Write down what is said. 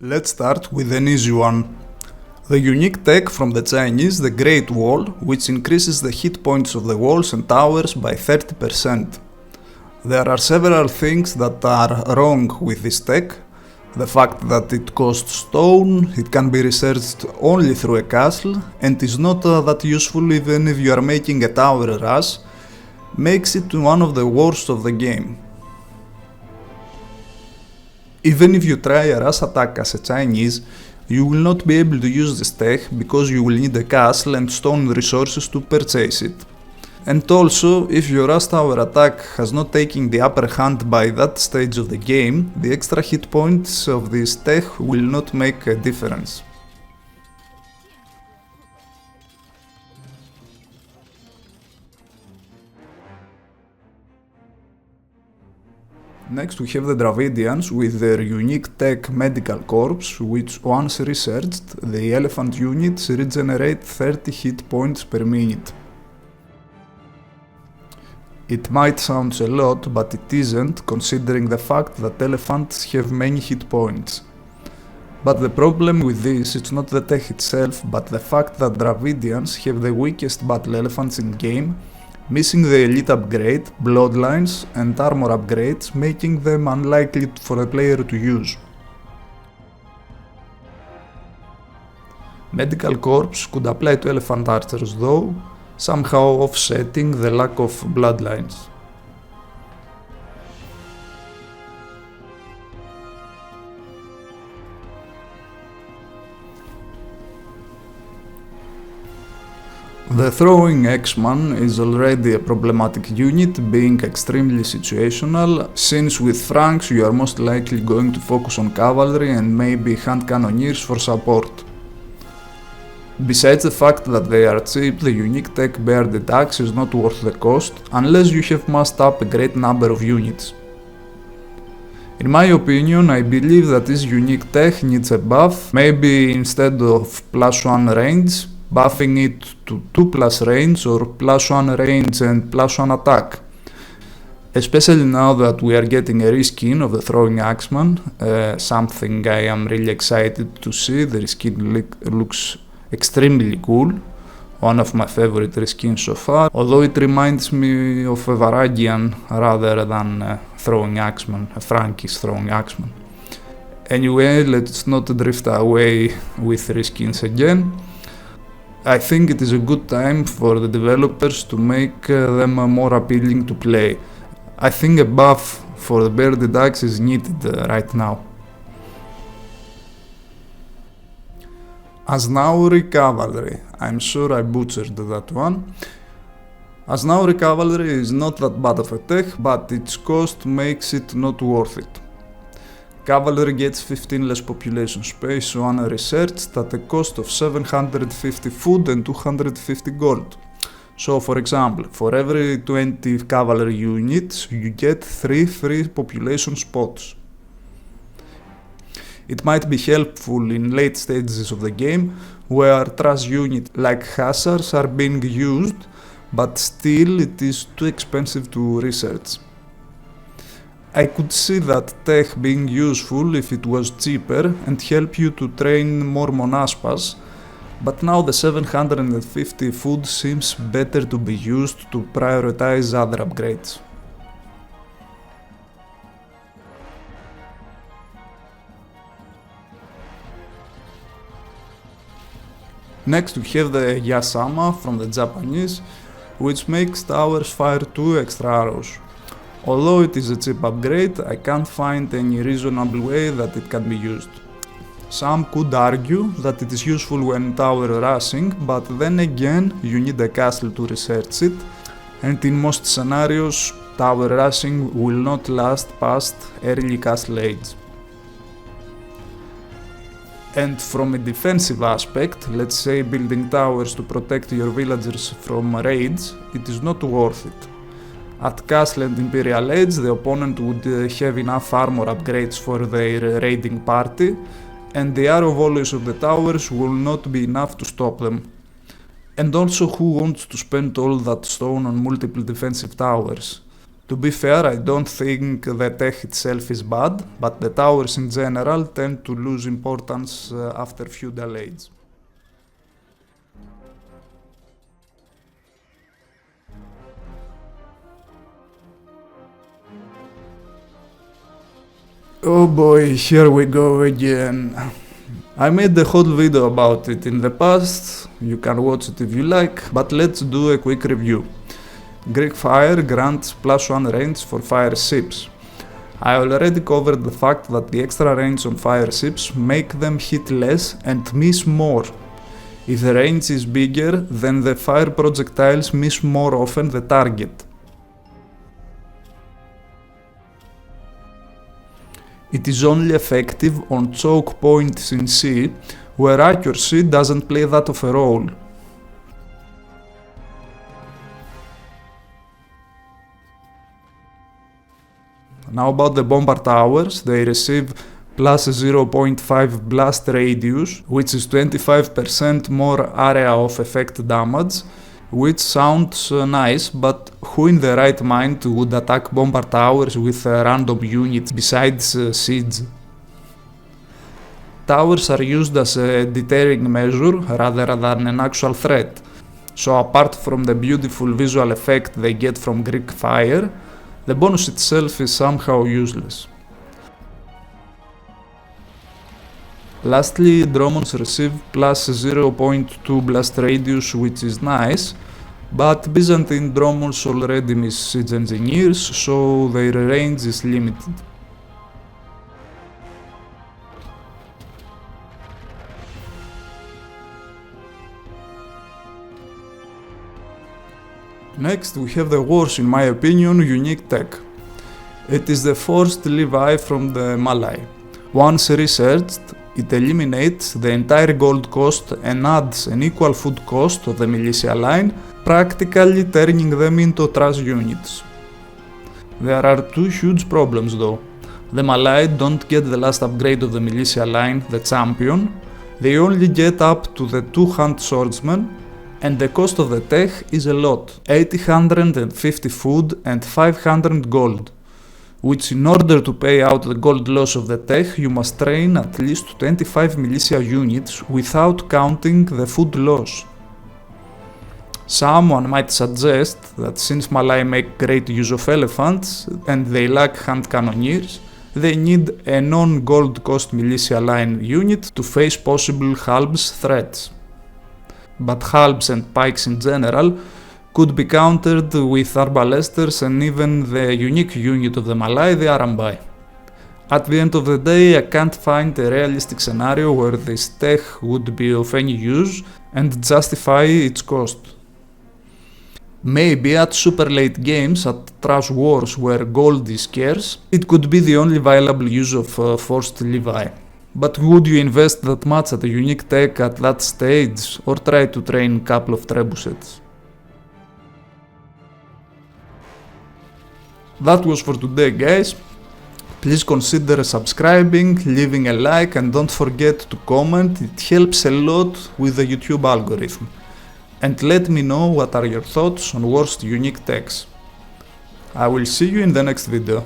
Let's start with an easy one. The unique tech from the Chinese, the Great Wall, which increases the hit points of the walls and towers by 30%. There are several things that are wrong with this tech. The fact that it costs stone, it can be researched only through a castle, and is not that useful even if you are making a tower rush, makes it one of the worst of the game. Even if you try a rush attack as a Chinese, you will not be able to use this tech because you will need a castle and stone resources to purchase it. And also, if your rush tower attack has not taken the upper hand by that stage of the game, the extra hit points of this tech will not make a difference. Next we have the Dravidians with their unique tech medical corps, which once researched, the elephant units regenerate 30 hit points per minute. It might sound a lot, but it isn't, considering the fact that elephants have many hit points. But the problem with this is not the tech itself, but the fact that Dravidians have the weakest battle elephants in game, missing the elite upgrade, bloodlines and armor upgrades, making them unlikely for a player to use. Medical corps could apply to elephant archers though, somehow offsetting the lack of bloodlines. The throwing axemen is already a problematic unit, being extremely situational, since with Franks you are most likely going to focus on cavalry and maybe hand cannoneers for support. Besides the fact that they are cheap, the unique tech bearded axe is not worth the cost, unless you have massed up a great number of units. In my opinion, I believe that this unique tech needs a buff, maybe instead of +1 range, buffing it to 2+ range or +1 range and +1 attack. Especially now that we are getting a reskin of the throwing axeman, something I am really excited to see. The reskin looks extremely cool, one of my favorite reskins so far, although it reminds me of a Varangian rather than a throwing axeman, a Frankish throwing axeman. Anyway, let's not drift away with reskins again. I think it is a good time for the developers to make them more appealing to play. I think a buff for the bearded axe is needed right now. Aznauri cavalry. I'm sure I butchered that one. Aznauri cavalry is not that bad of a tech, but its cost makes it not worth it. Cavalry gets 15 less population space on a research at a cost of 750 food and 250 gold. So for example, for every 20 cavalry units you get 3 free population spots. It might be helpful in late stages of the game where trash units like hussars are being used, but still it is too expensive to research. I could see that tech being useful if it was cheaper and help you to train more monaspas, but now the 750 food seems better to be used to prioritize other upgrades. Next we have the yasama from the Japanese, which makes towers fire 2 extra arrows. Although it is a cheap upgrade, I can't find any reasonable way that it can be used. Some could argue that it is useful when tower rushing, but then again you need a castle to research it, and in most scenarios tower rushing will not last past early castle age. And from a defensive aspect, let's say building towers to protect your villagers from raids, it is not worth it. At Castle and Imperial Age, the opponent would have enough armor upgrades for their raiding party, and the arrow volleys of the towers will not be enough to stop them. And also, who wants to spend all that stone on multiple defensive towers? To be fair, I don't think the tech itself is bad, but the towers in general tend to lose importance after feudal age. Oh boy, here we go again. I made a whole video about it in the past, you can watch it if you like, but let's do a quick review. Greek fire grants +1 range for fire ships. I already covered the fact that the extra range on fire ships make them hit less and miss more. If the range is bigger, then the fire projectiles miss more often the target. It is only effective on choke points in sea, where accuracy doesn't play that of a role. Now about the bombard towers, they receive plus 0.5 blast radius, which is 25% more area of effect damage, which sounds nice, but who in the right mind would attack bombard towers with random units besides siege? Towers are used as a deterring measure rather than an actual threat, so apart from the beautiful visual effect they get from Greek fire, the bonus itself is somehow useless. Lastly, drones receive plus 0.2 blast radius, which is nice, but Byzantine drones already miss siege engineers, so their range is limited. Next, we have the worst, in my opinion, unique tech. It is the forced levy from the Malay. Once researched, it eliminates the entire gold cost and adds an equal food cost of the militia line, practically turning them into trash units. There are two huge problems though. The Malay don't get the last upgrade of the militia line, the champion, they only get up to the 2-hand swordsman, and the cost of the tech is a lot, 850 food and 500 gold. Which in order to pay out the gold loss of the tech, you must train at least 25 militia units without counting the food loss. Someone might suggest that since Malay make great use of elephants and they lack hand cannoneers, they need a non-gold cost militia line unit to face possible halbs threats. But halbs and pikes in general could be countered with arbalesters and even the unique unit of the Malay, the Arambai. At the end of the day, I can't find a realistic scenario where this tech would be of any use and justify its cost. Maybe at super late games, at trash wars where gold is scarce, it could be the only viable use of forced levy. But would you invest that much at a unique tech at that stage, or try to train a couple of trebuchets? That was for today, guys. Please consider subscribing, leaving a like, and don't forget to comment, it helps a lot with the YouTube algorithm. And let me know what are your thoughts on worst unique techs. I will see you in the next video.